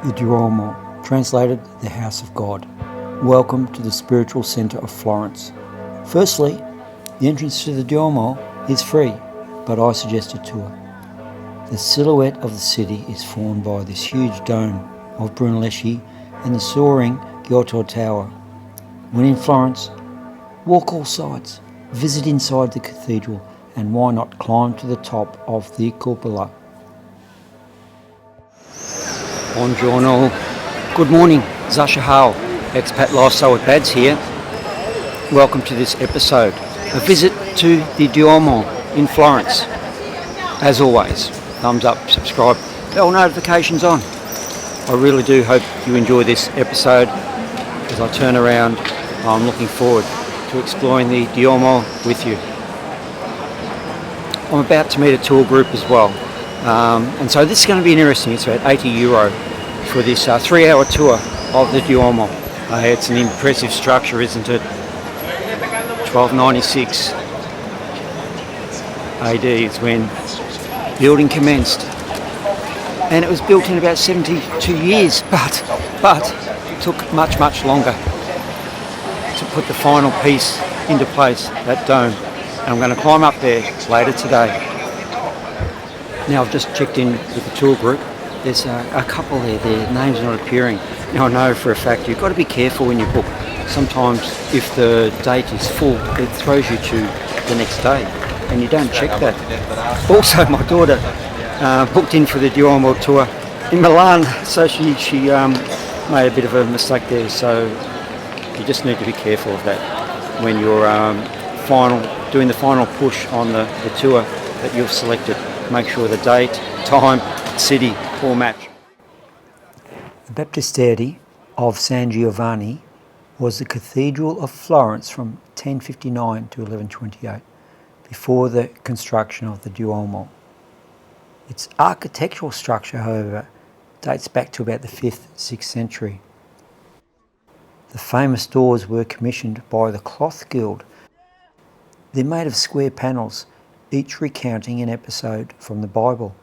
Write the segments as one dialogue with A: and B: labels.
A: The Duomo, translated the House of God. Welcome to the Spiritual Centre of Florence. Firstly, the entrance to the Duomo is free, but I suggest a tour. The silhouette of the city is formed by this huge dome of Brunelleschi and the soaring Giotto tower. When in Florence, walk all sides, visit inside the cathedral, and why not climb to the top of the Cupola. Buongiorno. Good morning. Zasha Hao, Expat Lifestyle with Bads here. Welcome to this episode. A visit to the Duomo in Florence. As always, thumbs up, subscribe, bell notifications on. I really do hope you enjoy this episode. As I turn around, I'm looking forward to exploring the Duomo with you. I'm about to meet a tour group as well. And so this is going to be interesting. It's about €80 for this 3-hour tour of the Duomo. It's an impressive structure, isn't it? 1296 AD is when building commenced. And it was built in about 72 years, but it took much longer to put the final piece into place, that dome. And I'm going to climb up there later today. Now I've just checked in with the tour group. There's a couple there, their names are not appearing. Now I know for a fact you've got to be careful when you book. Sometimes if the date is full, it throws you to the next day and you don't check that. Also my daughter booked in for the Duomo tour in Milan, so she made a bit of a mistake there, so you just need to be careful of that when you're doing the final push on the tour that you've selected. Make sure the date, time, city all match. The Baptistery of San Giovanni was the Cathedral of Florence from 1059 to 1128, before the construction of the Duomo. Its architectural structure, however, dates back to about the 5th, 6th century. The famous doors were commissioned by the Cloth Guild. They're made of square panels, each recounting an episode from the Bible.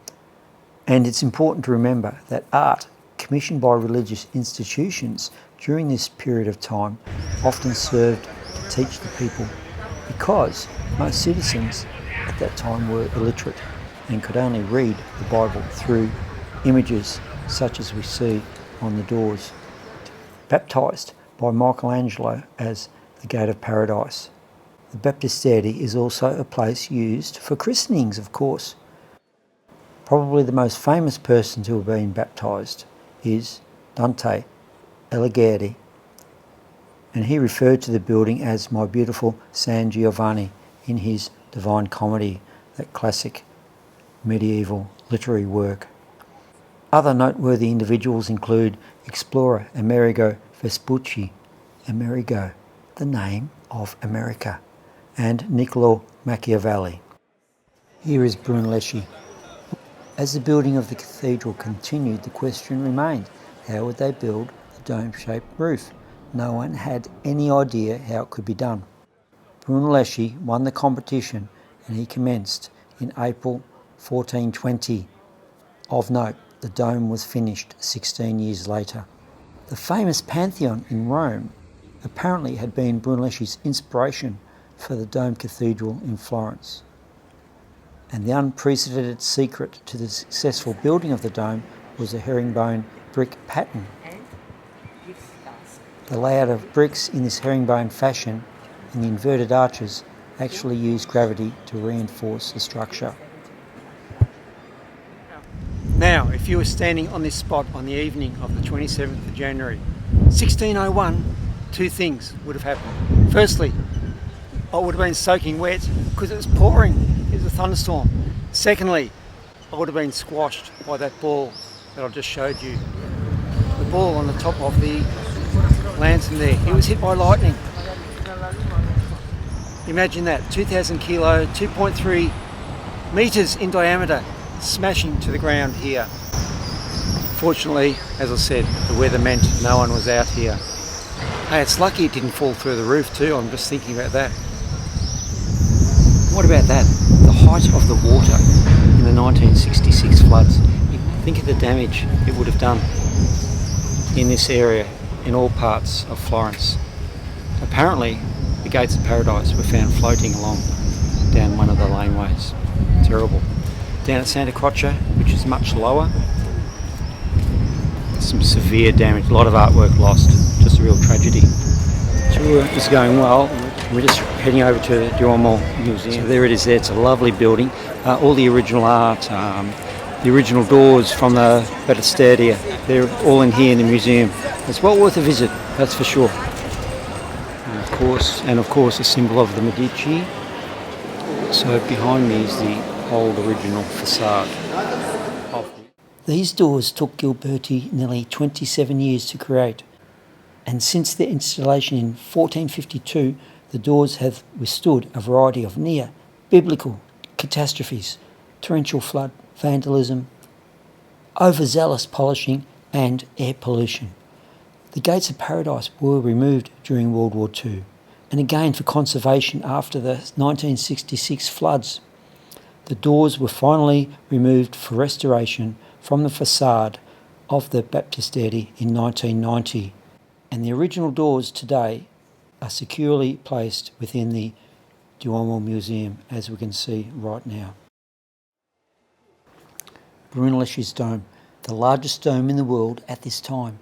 A: And it's important to remember that art commissioned by religious institutions during this period of time often served to teach the people, because most citizens at that time were illiterate and could only read the Bible through images such as we see on the doors. Baptised by Michelangelo as the Gate of Paradise. The Baptistery is also a place used for christenings, of course. Probably the most famous person to have been baptised is Dante Alighieri, and he referred to the building as my beautiful San Giovanni in his Divine Comedy, that classic medieval literary work. Other noteworthy individuals include explorer Amerigo Vespucci, Amerigo, the name of America, and Niccolo Machiavelli. Here is Brunelleschi. As the building of the cathedral continued, the question remained, how would they build the dome-shaped roof? No one had any idea how it could be done. Brunelleschi won the competition and he commenced in April 1420. Of note, the dome was finished 16 years later. The famous Pantheon in Rome apparently had been Brunelleschi's inspiration for the Dome Cathedral in Florence. And the unprecedented secret to the successful building of the dome was a herringbone brick pattern. The layout of bricks in this herringbone fashion and the inverted arches actually used gravity to reinforce the structure. Now, if you were standing on this spot on the evening of the 27th of January, 1601, two things would have happened. Firstly, I would have been soaking wet because it was pouring. It was a thunderstorm. Secondly, I would have been squashed by that ball that I just showed you. The ball on the top of the lantern there. It was hit by lightning. Imagine that, 2,000 kilo, 2.3 metres in diameter, smashing to the ground here. Fortunately, as I said, the weather meant no one was out here. Hey, it's lucky it didn't fall through the roof too. I'm just thinking about that. What about that? The height of the water in the 1966 floods. Think of the damage it would have done. in this area in all parts of Florence. Apparently, the gates of paradise were found floating along down one of the laneways. Terrible. Down at Santa Croce, which is much lower, some severe damage, a lot of artwork lost, just a real tragedy. Tour is going well. We're just heading over to the Duomo Museum. So there it is there, it's a lovely building. All the original art, the original doors from the Baptistery, they're all in here in the museum. It's well worth a visit, that's for sure. And of course a symbol of the Medici. So behind me is the old original facade. These doors took Ghiberti nearly 27 years to create, and since their installation in 1452, the doors have withstood a variety of near-biblical catastrophes, torrential flood, vandalism, overzealous polishing and air pollution. The gates of paradise were removed during World War II, and again for conservation after the 1966 floods. The doors were finally removed for restoration from the facade of the Baptistery in 1990, and the original doors today are securely placed within the Duomo Museum, as we can see right now. Brunelleschi's dome, the largest dome in the world at this time.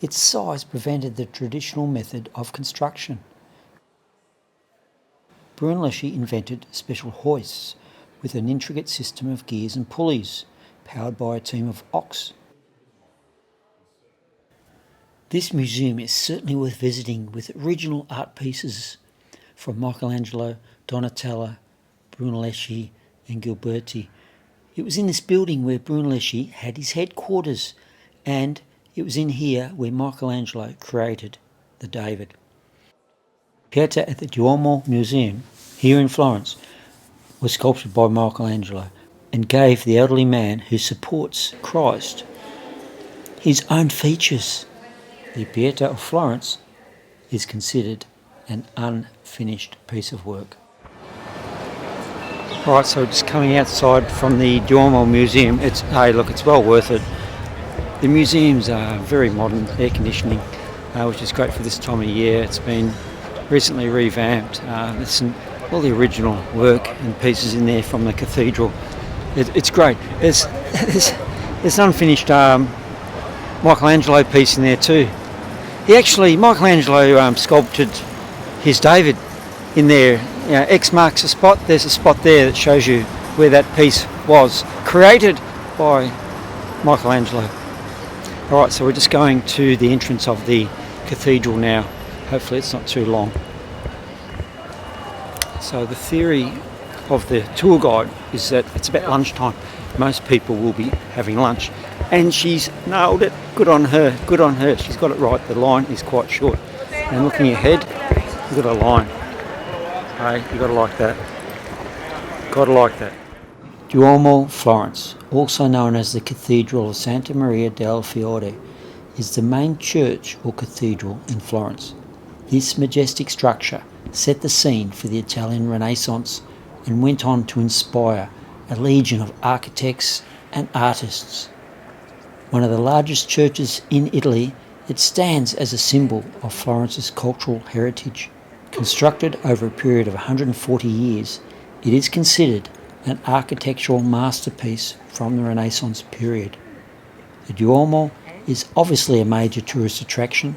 A: Its size prevented the traditional method of construction. Brunelleschi invented special hoists with an intricate system of gears and pulleys, powered by a team of ox. This museum is certainly worth visiting, with original art pieces from Michelangelo, Donatello, Brunelleschi and Ghiberti. It was in this building where Brunelleschi had his headquarters, and it was in here where Michelangelo created the David. Pieta at the Duomo Museum, here in Florence, was sculpted by Michelangelo and gave the elderly man who supports Christ his own features. The Pieta of Florence is considered an unfinished piece of work. Right, so just coming outside from the Duomo Museum, it's well worth it. The museums are very modern, air conditioning, which is great for this time of year. It's been recently revamped. There's all the original work and pieces in there from the Cathedral. It's great. There's an unfinished Michelangelo piece in there too. Michelangelo sculpted his David in there. X marks the spot. There's a spot there that shows you where that piece was created by Michelangelo. Alright, so we're just going to the entrance of the cathedral now. Hopefully it's not too long. So the theory of the tour guide is that it's about lunchtime. Most people will be having lunch, and she's nailed it. Good on her, good on her. She's got it right. The line is quite short. And looking ahead, you've got a line. Hey, you gotta like that. Gotta like that. Duomo of Florence, also known as the Cathedral of Santa Maria del Fiore, is the main church or cathedral in Florence. This majestic structure set the scene for the Italian Renaissance and went on to inspire a legion of architects and artists. One of the largest churches in Italy, it stands as a symbol of Florence's cultural heritage. Constructed over a period of 140 years, it is considered an architectural masterpiece from the Renaissance period. The Duomo is obviously a major tourist attraction,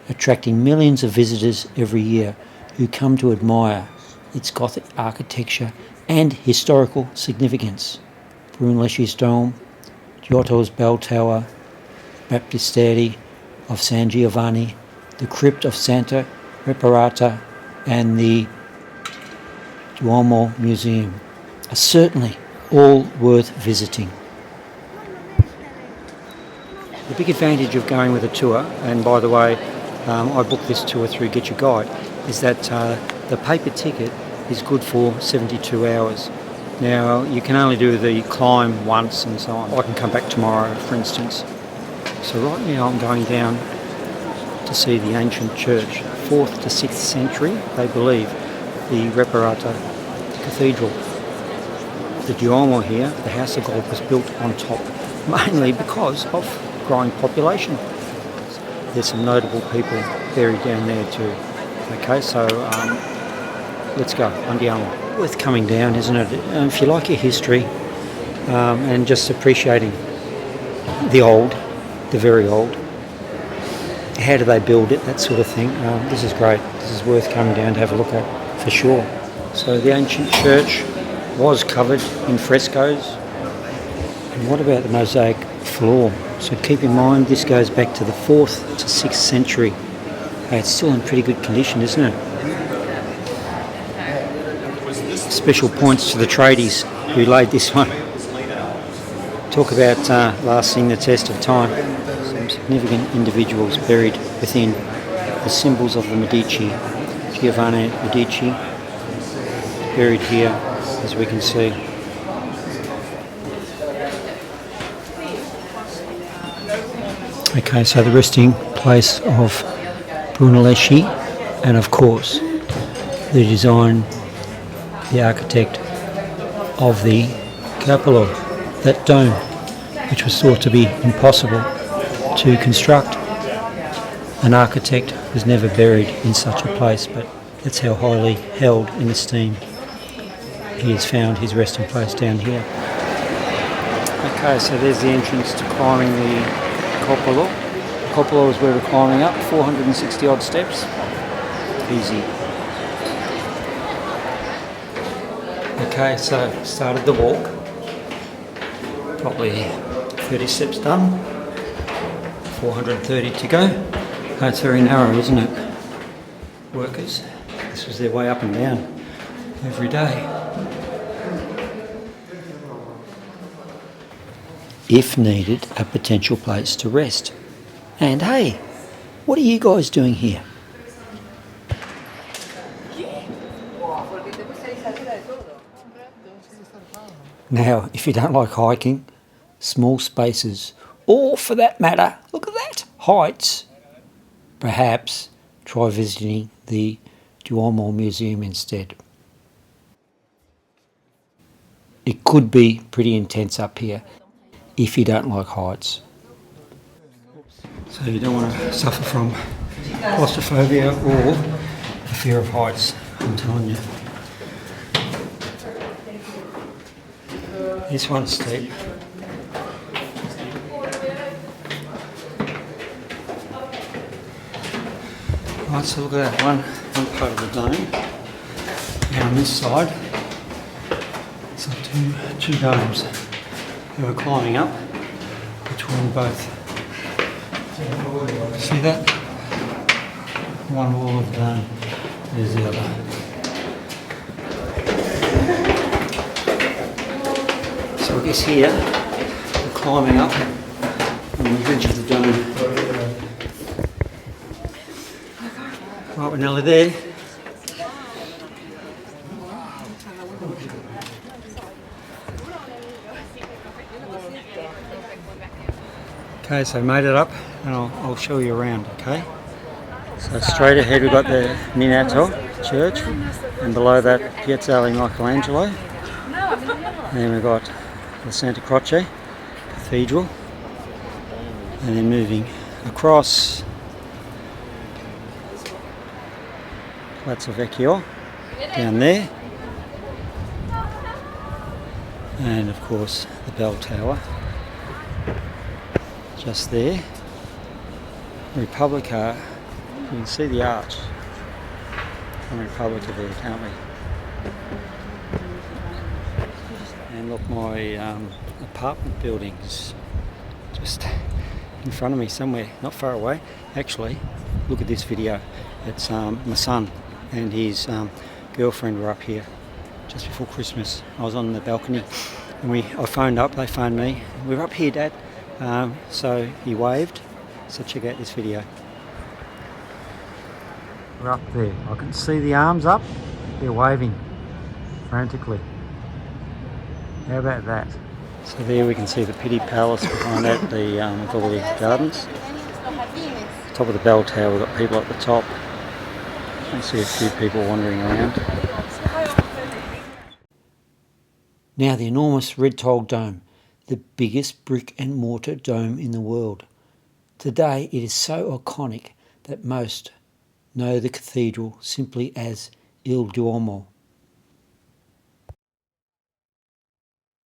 A: attracting millions of visitors every year who come to admire its Gothic architecture and historical significance. Brunelleschi's dome, Giotto's bell tower, Baptistery of San Giovanni, the Crypt of Santa Reparata and the Duomo Museum are certainly all worth visiting. The big advantage of going with a tour, and by the way, I booked this tour through Get Your Guide, is that the paper ticket is good for 72 hours. Now, you can only do the climb once and so on. I can come back tomorrow, for instance. So right now I'm going down to see the ancient church, 4th to 6th century, they believe, the Reparata Cathedral. The Duomo here, the House of Gold, was built on top, mainly because of growing population. there's some notable people buried down there too. Okay, so let's go. Andiamo. Worth coming down, isn't it? If you like your history and just appreciating the old, the very old. How do they build it? That sort of thing. This is great. This is worth coming down to have a look at for sure. So the ancient church was covered in frescoes. And what about the mosaic floor? So keep in mind this goes back to the 4th to 6th century. It's still in pretty good condition, isn't it? Special points to the tradies who laid this one. Talk about lasting the test of time. Some significant individuals buried within the symbols of the Medici. Giovanni Medici buried here, as we can see. Okay, so the resting place of Brunelleschi, and of course the design, the architect of the Cupola, that dome, which was thought to be impossible to construct. An architect was never buried in such a place, but that's how highly held in esteem he has found his resting place down here. Okay, so there's the entrance to climbing the Cupola. The Cupola is where we're climbing up, 460 odd steps. Easy. Okay, so started the walk. Probably 30 steps done. 430 to go. Oh, it's very narrow, isn't it? Workers, this was their way up and down every day. If needed, a potential place to rest. And hey, what are you guys doing here? Now, if you don't like hiking, small spaces, or for that matter, look at that, heights, perhaps try visiting the Duomo Museum instead. It could be pretty intense up here if you don't like heights. So you don't want to suffer from claustrophobia or the fear of heights, I'm telling you. This one's steep. Right, so look at that one part of the dome. And on this side, it's like two domes that we're climbing up between both. See that? One wall of the dome, there's the other. So I guess here, we're climbing up on the edge of the dome. Right, we're nearly there. Okay, so made it up, and I'll show you around, okay? So straight ahead we've got the Minato church, and below that Piazzale Michelangelo. And then we've got the Santa Croce Cathedral, and then moving across Palazzo Vecchio down there, and of course the bell tower just there. Repubblica, you can see the arch from Repubblica there, can't we? And look, my apartment buildings just in front of me somewhere, not far away. Actually, look at this video. It's my son and his girlfriend were up here just before Christmas. I was on the balcony and I phoned up, they phoned me. We're up here, Dad. So he waved. So check out this video. We're up there. I can see the arms up. They're waving frantically. How about that? So there we can see the Pitti Palace behind that, with all the gardens. Top of the bell tower, we've got people at the top. You can see a few people wandering around. Now the enormous red tile dome, the biggest brick and mortar dome in the world. Today it is so iconic that most know the cathedral simply as Il Duomo.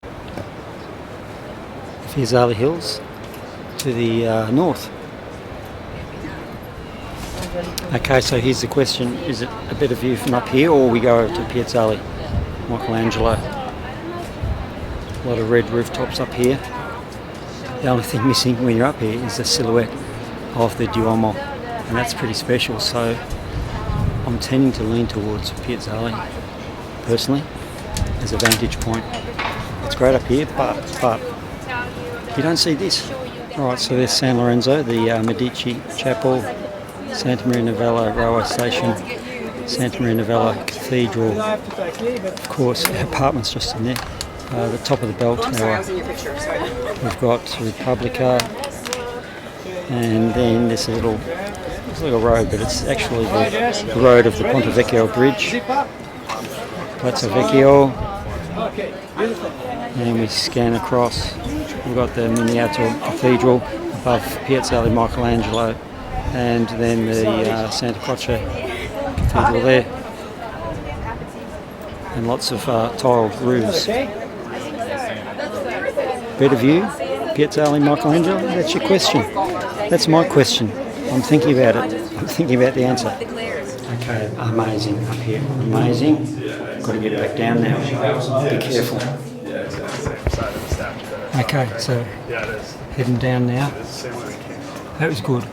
A: The Piazzale Hills to the north. Okay, so here's the question, is it a better view from up here or we go to Piazzale Michelangelo? A lot of red rooftops up here. The only thing missing when you're up here is the silhouette of the Duomo, and that's pretty special, so I'm tending to lean towards Piazzale personally as a vantage point. It's great up here, but you don't see this. Alright, so there's San Lorenzo, the Medici Chapel, Santa Maria Novella Railway Station, Santa Maria Novella Cathedral, of course the apartments just in there, the top of the bell tower. We've got Repubblica, and then there's a little road, but it's actually the road of the Ponte Vecchio Bridge, Palazzo Vecchio, and we scan across. We've got the Miniato Cathedral above Piazzale Michelangelo, and then the Santa Croce Cathedral there, and lots of tiled roofs. Better view, Piazzale Michelangelo? That's your question. That's my question. I'm thinking about it. I'm thinking about the answer. Okay, amazing up here. Amazing. Got to get back down now. Be careful. Okay, so heading down now. That was good.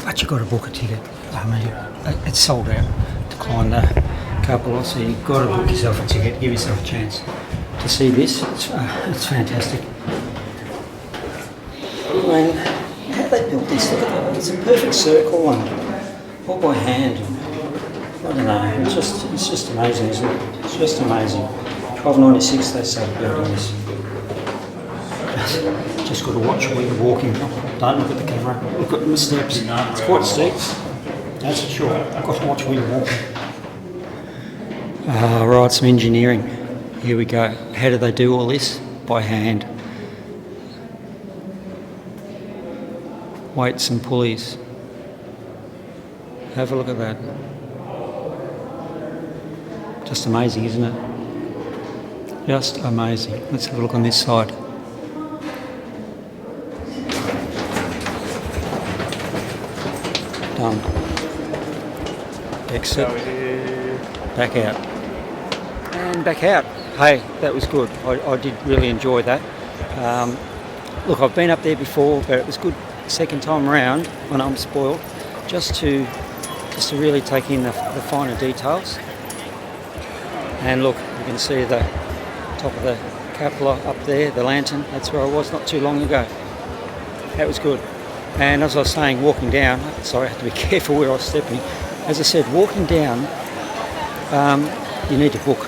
A: But you got to book a ticket. I mean, it's sold out to climb the Cupola, so you've got to book yourself a ticket, give yourself a chance to see this. It's fantastic. I mean, how they built this? Look at that. It's a perfect circle and all by hand. I don't know. It's just amazing, isn't it? It's just amazing. 1296 they started building this. Just got to watch where you're walking. Don't look at the camera. Look at the steps. It's quite steep. That's for sure. I've got to watch where you're walking. Right, some engineering. Here we go. How do they do all this? By hand. Weights and pulleys. Have a look at that. Just amazing, isn't it? Just amazing. Let's have a look on this side. Done. Exit. Back out. And back out. Hey, that was good. I did really enjoy that. Look, I've been up there before, but it was good second time around when I'm spoiled, just to really take in the finer details. And look, you can see the top of the cupola up there, the lantern. That's where I was not too long ago. That was good. And as I was saying, walking down, sorry, I have to be careful where I was stepping. As I said, walking down, you need to book,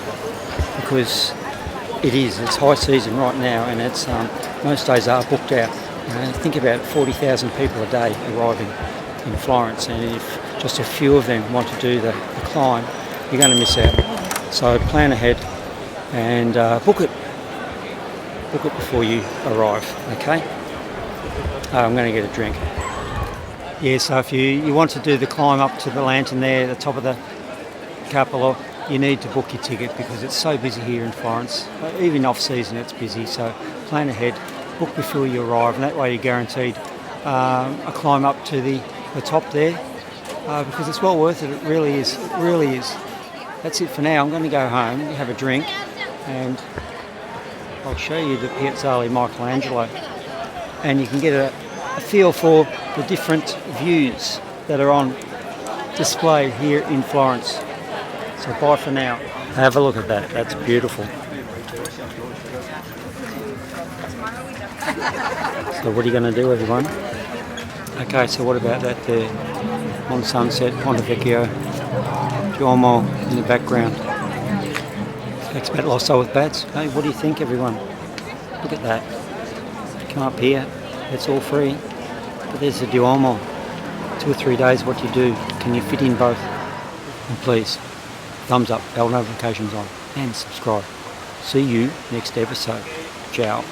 A: because it's high season right now, and it's most days are booked out. Think about 40,000 people a day arriving in Florence, and if just a few of them want to do the climb, you're going to miss out. So plan ahead and book it. Book it before you arrive, okay? I'm going to get a drink. Yeah, so if you want to do the climb up to the lantern there, the top of the cupola, you need to book your ticket because it's so busy here in Florence. Even off season it's busy, so plan ahead. Book before you arrive, and that way you're guaranteed a climb up to the top there, because it's well worth it. It really is. It really is. That's it for now. I'm going to go home, have a drink, and I'll show you the Piazzale Michelangelo, and you can get a feel for the different views that are on display here in Florence. So bye for now. Have a look at that. That's beautiful. So what are you going to do, everyone? Okay, so what about that there on sunset, Ponte Vecchio, Duomo in the background. Expat Losso with bats. Hey, what do you think, everyone? Look at that. Come up here, it's all free. But there's the Duomo. 2 or 3 days, what do you do? Can you fit in both? And please, thumbs up, bell notifications on, and subscribe. See you next episode. Ciao.